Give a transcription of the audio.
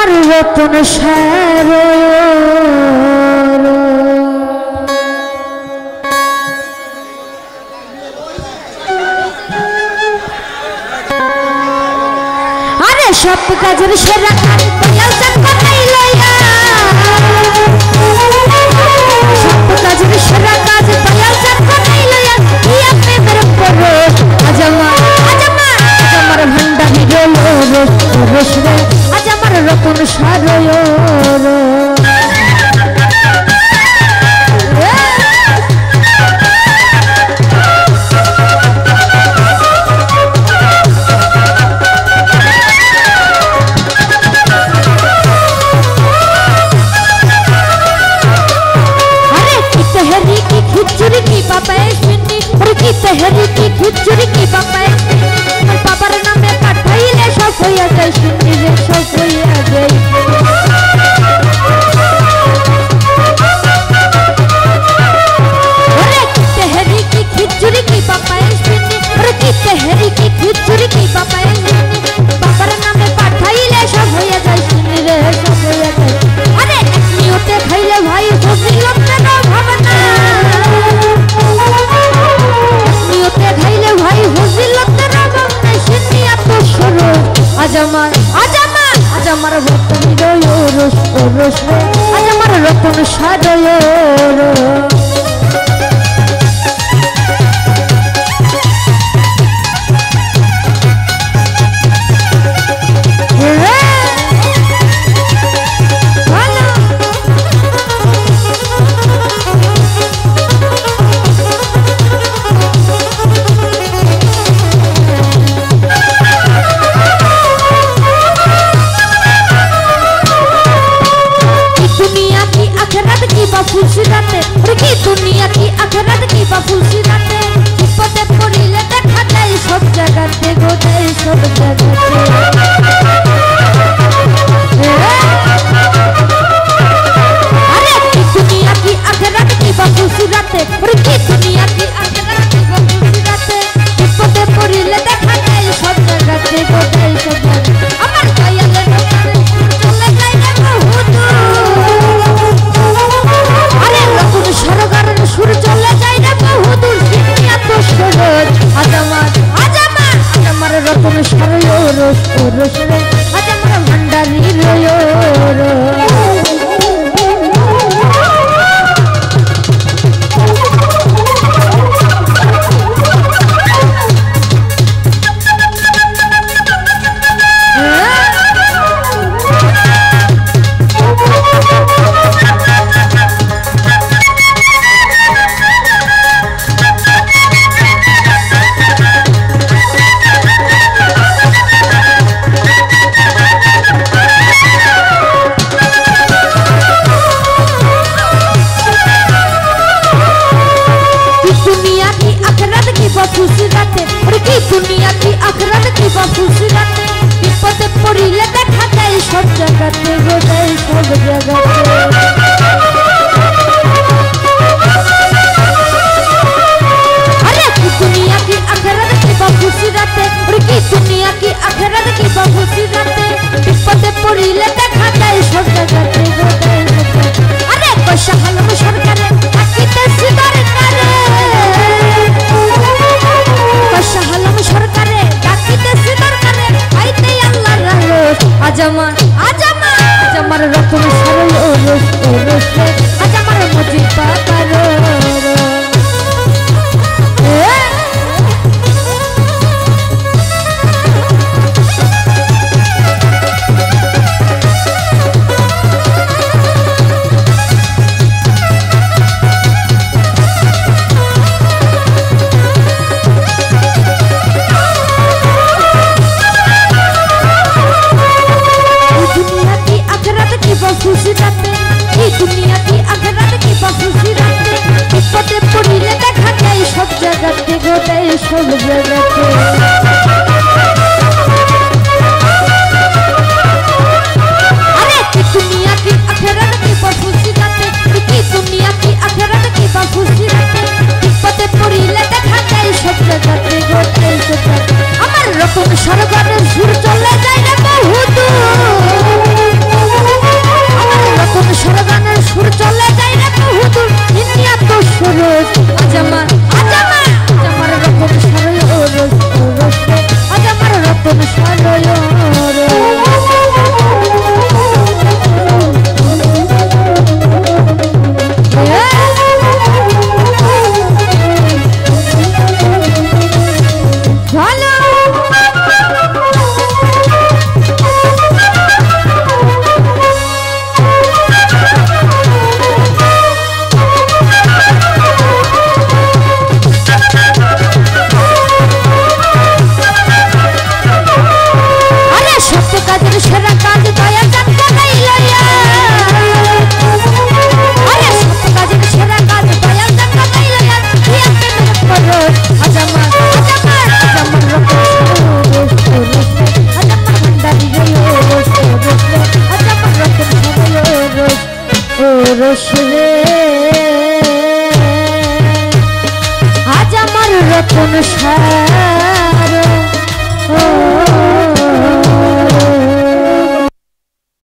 আমার রতন সার আরে সব কাজের সেরা কাজ দয়াল চাঁদ বানাই লইয়া সব কাজের সেরা কাজ দয়াল চাঁদ বানাই লইয়া ইয়া প্রেমের পরশ আজ আমার ভান্ডারি রস রে আজ আমার রতন সার खिचड़ी की पापा सुनी और की तहरी की खिचड़ी की पापा सुनी पापार नामे पाठाइले सब होया जाय सुनी रे सब होया जाय अरे की तहरी की खिचड़ी की पापा सुनी और की तहरी की खिचड़ी की पापा सुनी पापार नामे पाठाइले सब होया जाय सुनी रे सब होया जाय अरे नियते खाइले भाई फजिलत ना भावना आज আমার রতন রস রে আজ আমার রতন সার फुलसिराते की दुनिया की आखिरत की फुलसिराते विपदे पड़िले देखा जाए सब जगते गो जाए सब जगते अरे की दुनिया की आखिरत की फुलसिराते की दुनिया की आखिरत की फुलसिराते विपदे पड़िले देखा जाए सब जगते गो जाए सब जगते আমার দয়ালের চলে যায় না বহুত সরকারের সুর চলে যায় না বহুদূর সিনিয়া তো সরোজ আজ আমার রতন সার রস রে আজ আমার ভান্ডারি फुलसिराते की दुनिया की आखिरत की फुलसिराते विपदे पड़िले देखा जाए सब जगते गो जाए सब जगते अरे की दुनिया की आखिरत की फुलसिराते की दुनिया की आखिरत की फुलसिराते विपदे पड़िले देखा जाए सब जगते गो जाए सब जगते अरे पैसा हलम सरकारे থাকিতে সিদরকারে শাহালাম সরকারে ডাকিতেছি দরকারে আইতে আল্লাহর রহমত আজ আমার রতন সার রস আজ আমার মজিদ পাপার दुनिया की आखिरत की फुलसिराते विपदे पड़िले देखा जाए सब जगते गो जाए सब जगते अरे की दुनिया की आखिरत की फुलसिराते की दुनिया की आखिरत की फुलसिराते विपदे पड़िले देखा जाए सब जगते गो जाए सब जगते আমার রতন সরকারের সুর চলে যায় না বহুদূর দোষ রে আজ আমার রতন শাহ